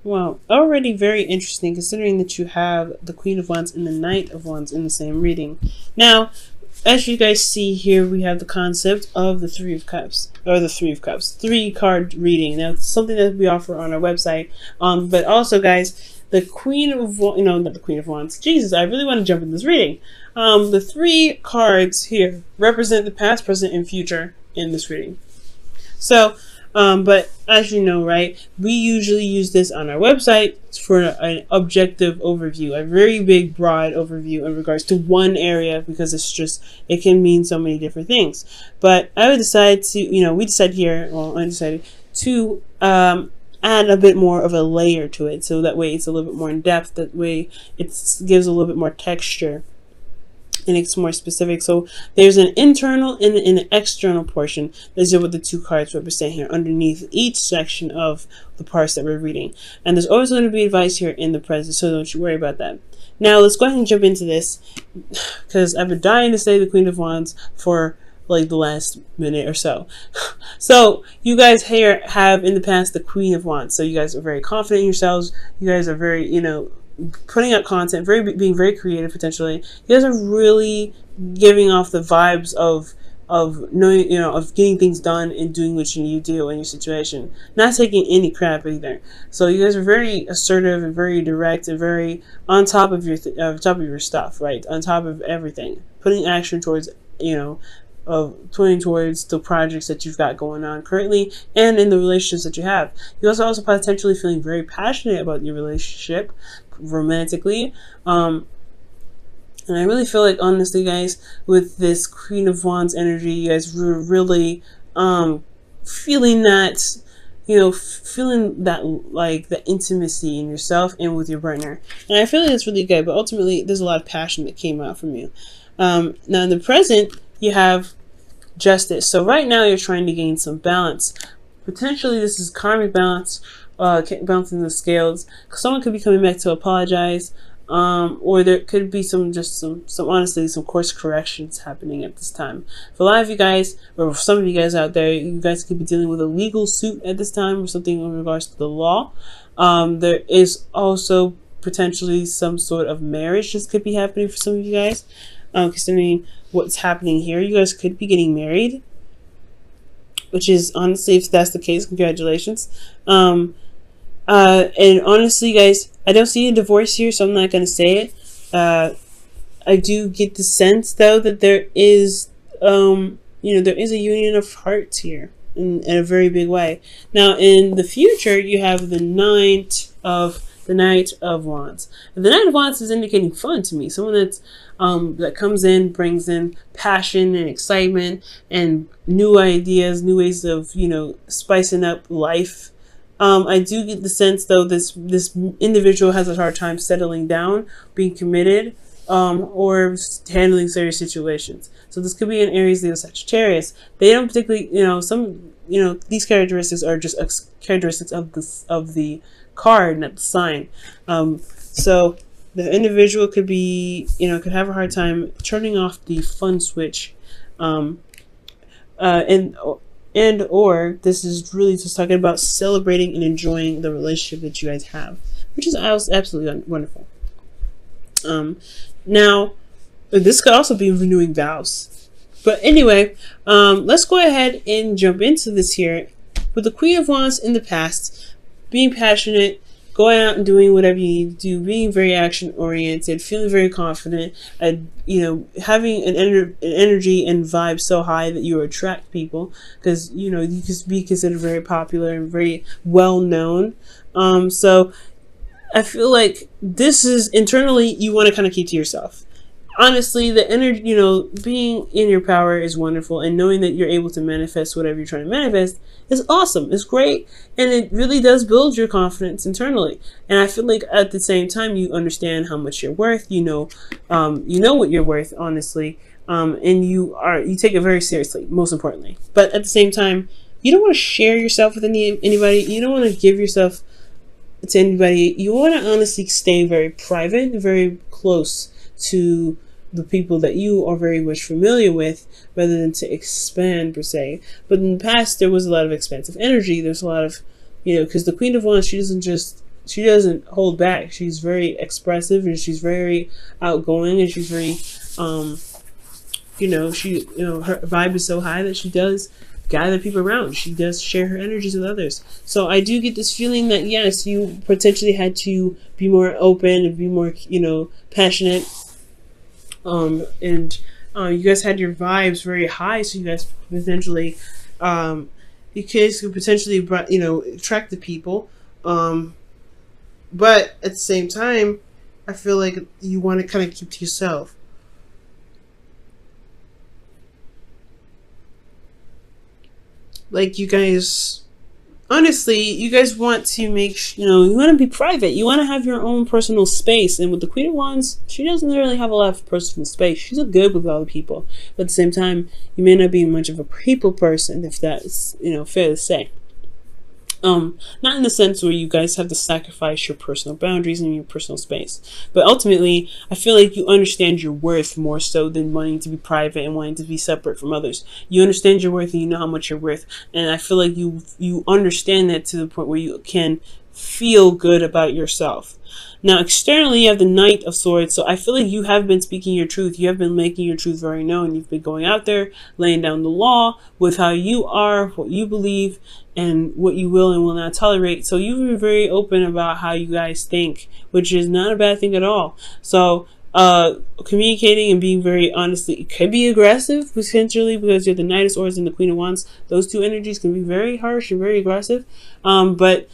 Well, already very interesting considering that you have the Queen of Wands and the Knight of Wands in the same reading. Now, as you guys see here, we have the concept of the Three of Cups, or the Three of Cups, 3 card reading. Now, it's something that we offer on our website. But also, guys, the Queen of Wands, not the Queen of Wands. Jesus, I really want to jump in this reading. The 3 cards here represent the past, present, and future in this reading. So, but as you know, right, we usually use this on our website for an objective overview, a very big, broad overview in regards to one area, because it can mean so many different things. But I would decide to, we decided here, well, I decided to add a bit more of a layer to it, so that way it's a little bit more in depth, that way it gives a little bit more texture. And it's more specific. So there's an internal and an external portion. These are what the 2 cards represent here underneath each section of the parts that we're reading. And there's always going to be advice here in the present, so don't you worry about that. Now let's go ahead and jump into this, because I've been dying to say the Queen of Wands for like the last minute or so. So you guys here have in the past the Queen of Wands. So you guys are very confident in yourselves. You guys are very, putting out content, being very creative potentially. You guys are really giving off the vibes of knowing, of getting things done and doing what you need to do in your situation. Not taking any crap either. So you guys are very assertive and very direct and very on top of your stuff, right? On top of everything. Putting action towards, pointing towards the projects that you've got going on currently and in the relationships that you have. You also potentially feeling very passionate about your relationship romantically. And I really feel like, honestly, guys, with this Queen of Wands energy, you guys were really feeling that, feeling that, like, the intimacy in yourself and with your partner. And I feel like it's really good, but ultimately there's a lot of passion that came out from you. Now in the present, you have Justice. So right now you're trying to gain some balance. Potentially this is karmic balance, balancing the scales. Someone could be coming back to apologize, or there could be some honestly some course corrections happening at this time. For a lot of you guys, or for some of you guys out there, you guys could be dealing with a legal suit at this time or something in regards to the law. There is also potentially some sort of marriage that could be happening for some of you guys. Considering what's happening here, you guys could be getting married, which is, honestly, if that's the case, congratulations. And honestly, guys, I don't see a divorce here, so I'm not going to say it. I do get the sense, though, that there is, there is a union of hearts here in a very big way. Now, in the future, you have the Knight of Wands. And the Knight of Wands is indicating fun to me. Someone that's that comes in, brings in passion and excitement and new ideas, new ways of, spicing up life. I do get the sense, though, this individual has a hard time settling down, being committed, or handling serious situations. So this could be an Aries, Leo, Sagittarius. They don't particularly, these characteristics are just characteristics of the card, not the sign. So the individual could be, could have a hard time turning off the fun switch, and or this is really just talking about celebrating and enjoying the relationship that you guys have, which is absolutely wonderful. Now, this could also be renewing vows. But anyway, let's go ahead and jump into this here. With the Queen of Wands in the past, being passionate, going out and doing whatever you need to do, being very action oriented, feeling very confident, and having an energy and vibe so high that you attract people, because you could be considered very popular and very well known. So I feel like this is internally you want to kind of keep to yourself. Honestly, the energy, being in your power is wonderful, and knowing that you're able to manifest whatever you're trying to manifest is awesome. It's great, and it really does build your confidence internally. And I feel like at the same time, you understand how much you're worth. You know what you're worth, honestly, and you take it very seriously. Most importantly, but at the same time, you don't want to share yourself with anybody. You don't want to give yourself to anybody. You want to honestly stay very private, very close to the people that you are very much familiar with, rather than to expand per se. But in the past, there was a lot of expansive energy. There's a lot of, because the Queen of Wands, she doesn't just she doesn't hold back. She's very expressive, and she's very outgoing, and she's very her vibe is so high that she does gather people around. She does share her energies with others. So I do get this feeling that yes, you potentially had to be more open and be more, passionate. And you guys had your vibes very high, so you guys potentially, could potentially, attract the people. But at the same time, I feel like you want to kind of keep to yourself. Like, you guys, honestly, you guys want to make, you want to be private. You want to have your own personal space. And with the Queen of Wands, she doesn't really have a lot of personal space. She's good with other people. But at the same time, you may not be much of a people person, if that's, fair to say. Not in the sense where you guys have to sacrifice your personal boundaries and your personal space, but ultimately I feel like you understand your worth more so than wanting to be private and wanting to be separate from others. You understand your worth and you know how much you're worth, and I feel like you understand that to the point where you can feel good about yourself. Now, externally, you have the Knight of Swords, so I feel like you have been speaking your truth. You have been making your truth very known. You've been going out there, laying down the law with how you are, what you believe, and what you will and will not tolerate. So you've been very open about how you guys think, which is not a bad thing at all. So communicating and being very honest, it could be aggressive potentially because you're the Knight of Swords and the Queen of Wands. Those two energies can be very harsh and very aggressive, but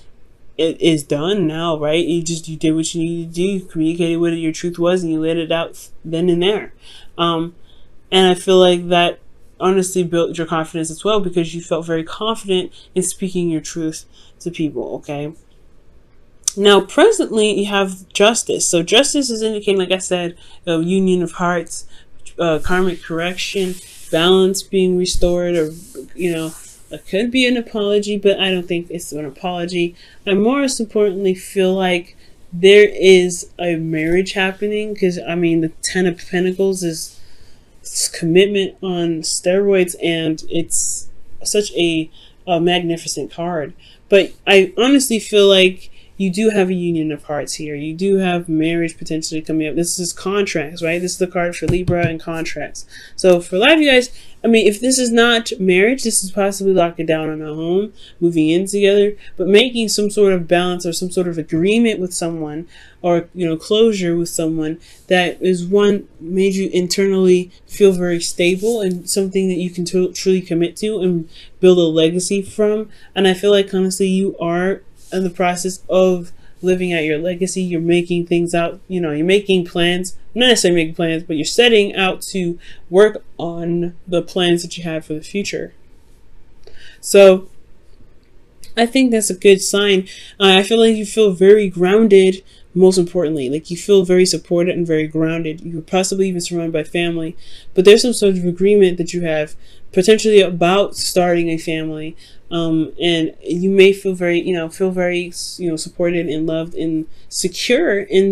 it is done now, right? You did what you needed to do. You communicated what your truth was, and you let it out then and there. And I feel like that honestly built your confidence as well, because you felt very confident in speaking your truth to people. Okay. Now, presently, you have Justice. So Justice is indicating, like I said, a union of hearts, karmic correction, balance being restored, or it could be an apology, but I don't think it's an apology. I most importantly feel like there is a marriage happening, because the Ten of Pentacles is commitment on steroids, and it's such a magnificent card. But I honestly feel like you do have a union of hearts here. You do have marriage potentially coming up. This is contracts, right? This is the card for Libra and contracts. So for a lot of you guys, if this is not marriage, this is possibly locking down on a home, moving in together, but making some sort of balance or some sort of agreement with someone, or closure with someone that is one made you internally feel very stable and something that you can truly commit to and build a legacy from. And I feel like honestly you are in the process of living out your legacy. You're making things out, you're making plans, not necessarily making plans, but you're setting out to work on the plans that you have for the future. So I think that's a good sign. I feel like you feel very grounded, most importantly. Like you feel very supported and very grounded. You're possibly even surrounded by family, but there's some sort of agreement that you have potentially about starting a family. And you may feel very, supported and loved and secure in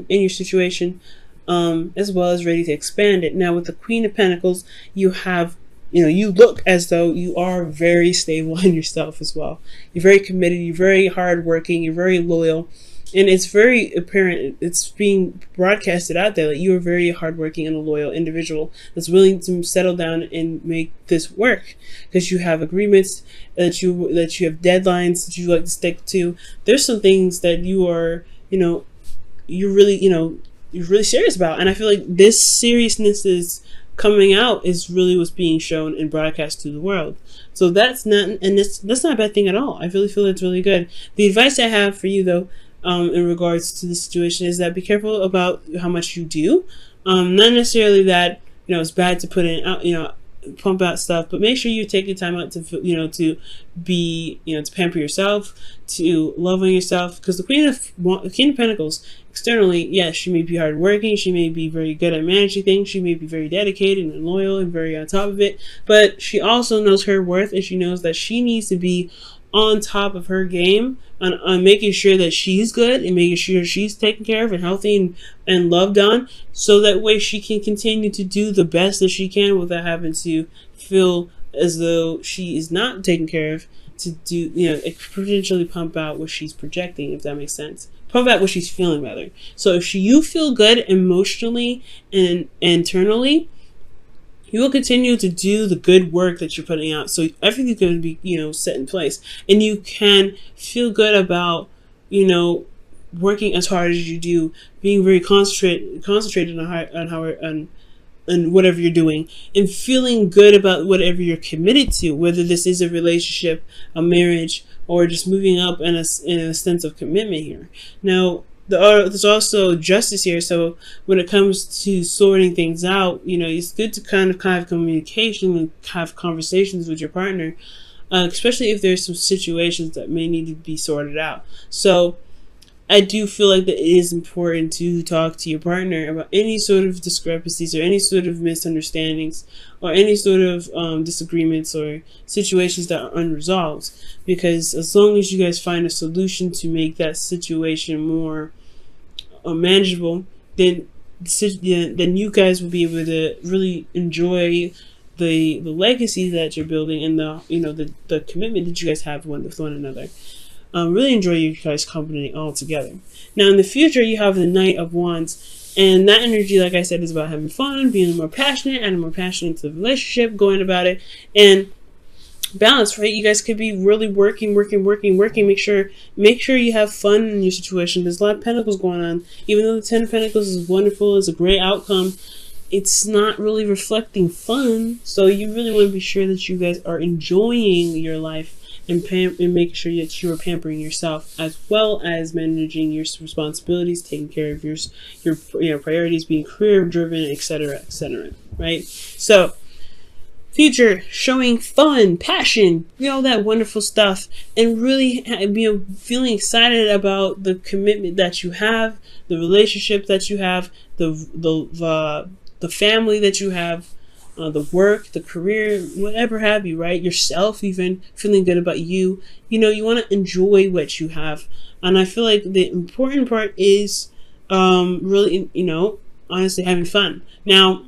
your situation, as well as ready to expand it. Now, with the Queen of Pentacles, you have, you look as though you are very stable in yourself as well. You're very committed. You're very hardworking. You're very loyal. And it's very apparent, it's being broadcasted out there that you are very hardworking and a loyal individual that's willing to settle down and make this work, because you have agreements, that you have deadlines that you like to stick to. There's some things that you are, you're really serious about. And I feel like this seriousness is coming out is really what's being shown and broadcast to the world. So that's not a bad thing at all. I really feel it's really good. The advice I have for you though, in regards to the situation, is that be careful about how much you do. Not necessarily that it's bad to put in out, pump out stuff, but make sure you take your time out to to be to pamper yourself, to love on yourself, because the Queen of Pentacles externally, yes, she may be hardworking, she may be very good at managing things, she may be very dedicated and loyal and very on top of it, but she also knows her worth, and she knows that she needs to be on top of her game on making sure that she's good and making sure she's taken care of and healthy and loved on, so that way she can continue to do the best that she can without having to feel as though she is not taken care of to do, potentially pump out what she's projecting, if that makes sense. Pump out what she's feeling, rather. So if you feel good emotionally and internally, you will continue to do the good work that you're putting out. So everything's going to be, set in place. And you can feel good about, working as hard as you do, being very concentrated on whatever you're doing, and feeling good about whatever you're committed to, whether this is a relationship, a marriage, or just moving up in a sense of commitment here. Now, there's also justice here. So when it comes to sorting things out, it's good to kind of have communication and have conversations with your partner, especially if there's some situations that may need to be sorted out. So I do feel like that it is important to talk to your partner about any sort of discrepancies or any sort of misunderstandings or any sort of disagreements or situations that are unresolved. Because as long as you guys find a solution to make that situation more manageable, then you guys will be able to really enjoy the legacy that you're building and the commitment that you guys have with one another. Really enjoy you guys' company all together. Now, in the future, you have the Knight of Wands, and that energy, like I said, is about having fun, being more passionate, and more passionate into the relationship, going about it, and balance, right? You guys could be really working. Make sure you have fun in your situation. There's a lot of Pentacles going on. Even though the Ten of Pentacles is wonderful, it's a great outcome, it's not really reflecting fun. So you really want to be sure that you guys are enjoying your life and making sure that you are pampering yourself, as well as managing your responsibilities, taking care of your priorities, being career driven, etc., right? So future, showing fun, passion, all that wonderful stuff, and really feeling excited about the commitment that you have, the relationship that you have, the family that you have, the work, the career, whatever have you, right? Yourself, even feeling good about you. You want to enjoy what you have. And I feel like the important part is really, honestly having fun. Now,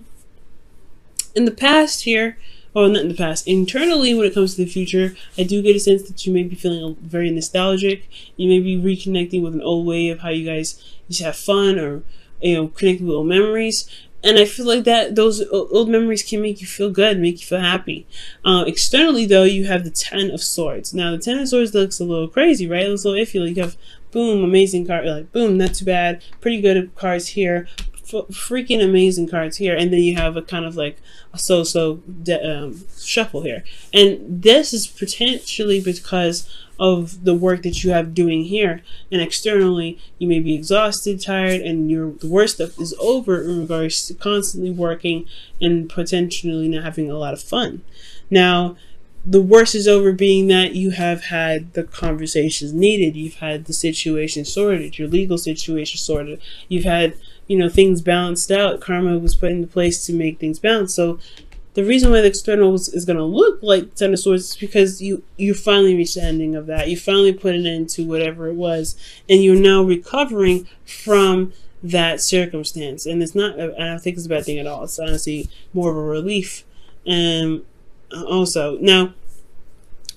in the past here, or not in the past, internally when it comes to the future, I do get a sense that you may be feeling very nostalgic. You may be reconnecting with an old way of how you guys used to have fun, or, connecting with old memories. And I feel like that those old memories can make you feel good, make you feel happy. Externally, though, you have the Ten of Swords. Now, the Ten of Swords looks a little crazy, right? It looks a little iffy. Like you have, boom, amazing card. Like, boom, not too bad. Pretty good cards here. Freaking amazing cards here. And then you have a kind of like a so-so shuffle here. And this is potentially because of the work that you have doing here. And externally, you may be exhausted, tired, and the worst stuff is over in regards to constantly working and potentially not having a lot of fun. Now, the worst is over, being that you have had the conversations needed. You've had the situation sorted, your legal situation sorted. You've had, things balanced out. Karma was put into place to make things balance. So the reason why the external is going to look like Ten of Swords is because you finally reached the ending of that. You finally put an end to whatever it was, and you're now recovering from that circumstance. And I don't think it's a bad thing at all. It's honestly more of a relief. And also, now,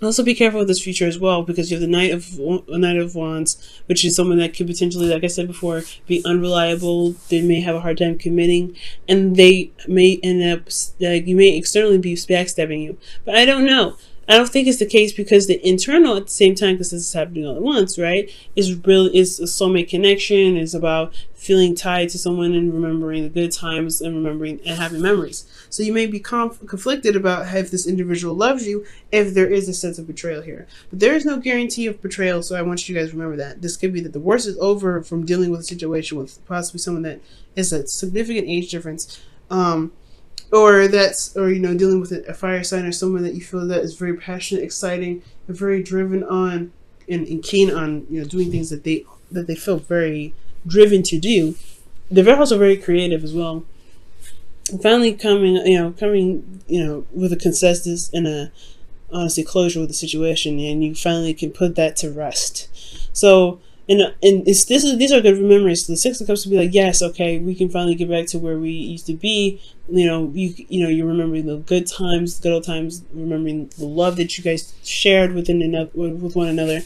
also be careful with this future as well, because you have the Knight of Wands, which is someone that could potentially, like I said before, be unreliable. They may have a hard time committing, and they may end up, you may externally be backstabbing you. But I don't know. I don't think it's the case, because the internal at the same time, because this is happening all at once, right, is a soulmate connection, is about feeling tied to someone and remembering the good times and remembering and having memories. So you may be conflicted about if this individual loves you, if there is a sense of betrayal here. But there is no guarantee of betrayal, so I want you guys to remember that. This could be that the worst is over from dealing with a situation with possibly someone that is a significant age difference, or dealing with a fire sign, or someone that you feel that is very passionate, exciting, and very driven on and keen on doing things that they feel very driven to do. They're also very creative as well. And finally coming with a consensus and a honestly closure with the situation, and you finally can put that to rest. So And these are good memories. The Six of Cups will be like, yes, okay, we can finally get back to where we used to be. You're remembering the good times, the good old times, remembering the love that you guys shared with one another.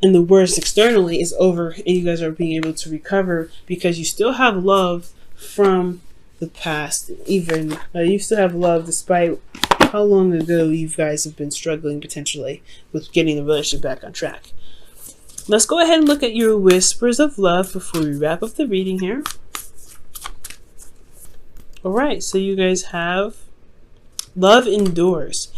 And the worst externally is over, and you guys are being able to recover because you still have love from the past. Even you still have love despite how long ago you guys have been struggling potentially with getting the relationship back on track. Let's go ahead and look at your whispers of love before we wrap up the reading here. Alright, so you guys have love endures.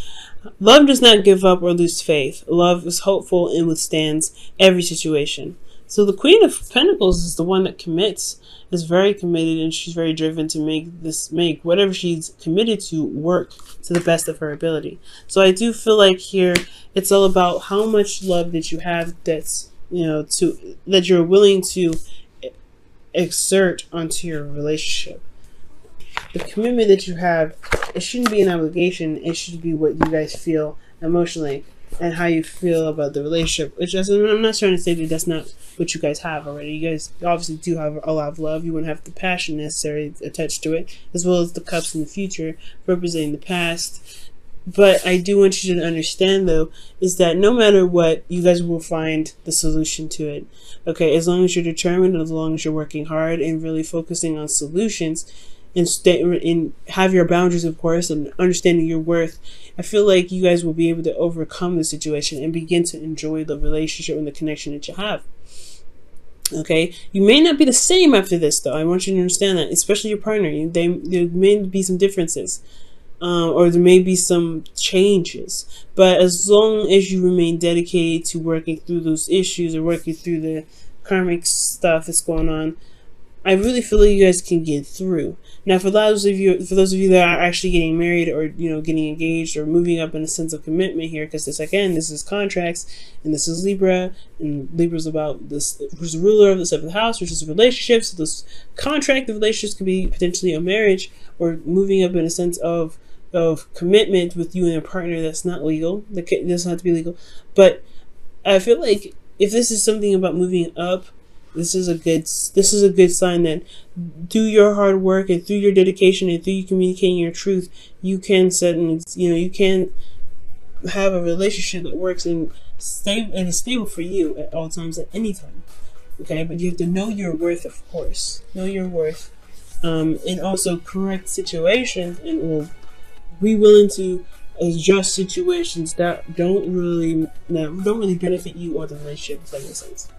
Love does not give up or lose faith. Love is hopeful and withstands every situation. So the Queen of Pentacles is the one that commits, is very committed, and she's very driven to make whatever she's committed to work to the best of her ability. So I do feel like here it's all about how much love that you have that you're willing to exert onto your relationship. The commitment that you have, it shouldn't be an obligation. It should be what you guys feel emotionally and how you feel about the relationship. I'm not trying to say that that's not what you guys have already. You guys obviously do have a lot of love. You wouldn't have the passion necessary attached to it, as well as the cups in the future representing the past. But I do want you to understand, though, is that no matter what, you guys will find the solution to it. Okay, as long as you're determined, as long as you're working hard and really focusing on solutions, and have your boundaries, of course, and understanding your worth, I feel like you guys will be able to overcome the situation and begin to enjoy the relationship and the connection that you have. Okay, you may not be the same after this, though. I want you to understand that, especially your partner. There may be some differences, or there may be some changes. But as long as you remain dedicated to working through those issues or working through the karmic stuff that's going on, I really feel like you guys can get through. Now, for those of you that are actually getting married or getting engaged or moving up in a sense of commitment here, because this is contracts, and this is Libra, and Libra's about this, who's the ruler of the seventh house, which is relationships. So this contract of relationships could be potentially a marriage or moving up in a sense of commitment with you and your partner. That's not legal. That doesn't have to be legal. But I feel like if this is something about moving up, this is a good sign that through your hard work and through your dedication and through you communicating your truth, you can you can have a relationship that works and is stable for you at all times, at any time. Okay, but you have to know your worth, of course. Know your worth, and also correct situations, and will be willing to adjust situations that don't really benefit you or the relationship, if that makes sense.